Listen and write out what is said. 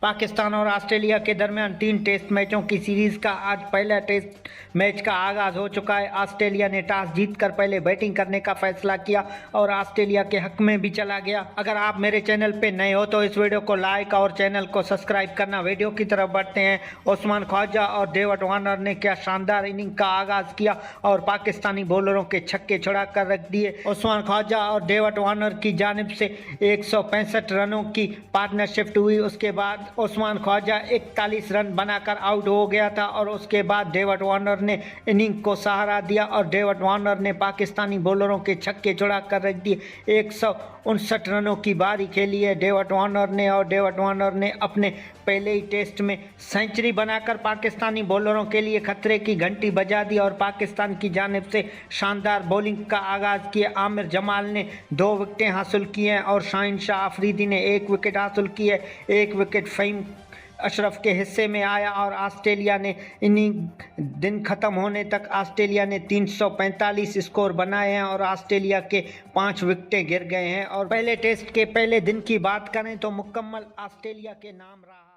पाकिस्तान और ऑस्ट्रेलिया के दरमियान 3 टेस्ट मैचों की सीरीज का आज पहला टेस्ट मैच का आगाज हो चुका है। ऑस्ट्रेलिया ने टॉस जीतकर पहले बैटिंग करने का फैसला किया और ऑस्ट्रेलिया के हक में भी चला गया। अगर आप मेरे चैनल पे नए हो तो इस वीडियो को लाइक और चैनल को सब्सक्राइब करना। वीडियो की तरफ बढ़ते हैं। उस्मान ख्वाजा और डेविड वार्नर ने क्या शानदार इनिंग का आगाज किया और पाकिस्तानी बॉलरों के छक्के छुड़ा कर रख दिए। उस्मान ख्वाजा और डेविड वार्नर की जानिब से 165 रनों की पार्टनरशिप हुई। उसके बाद उस्मान ख्वाजा 41 रन बनाकर आउट हो गया था और उसके बाद डेविड वार्नर ने इनिंग को सहारा दिया और डेविड वार्नर ने पाकिस्तानी बॉलरों के छक्के छुड़ा कर रख दिए। 159 रनों की बारी खेली है डेविड वार्नर ने और डेविड वार्नर ने अपने पहले ही टेस्ट में सेंचुरी बनाकर पाकिस्तानी बॉलरों के लिए खतरे की घंटी बजा दी और पाकिस्तान की जानिब से शानदार बॉलिंग का आगाज किया। आमिर जमाल ने 2 विकेटें हासिल की हैं और शाहिन शाह अफरीदी ने 1 विकेट हासिल की है। 1 विकेट फ़हीम अशरफ के हिस्से में आया और ऑस्ट्रेलिया ने इनिंग दिन ख़त्म होने तक ऑस्ट्रेलिया ने 345 स्कोर बनाए हैं और ऑस्ट्रेलिया के 5 विकेटें गिर गए हैं। और पहले टेस्ट के पहले दिन की बात करें तो मुकम्मल ऑस्ट्रेलिया के नाम रहा।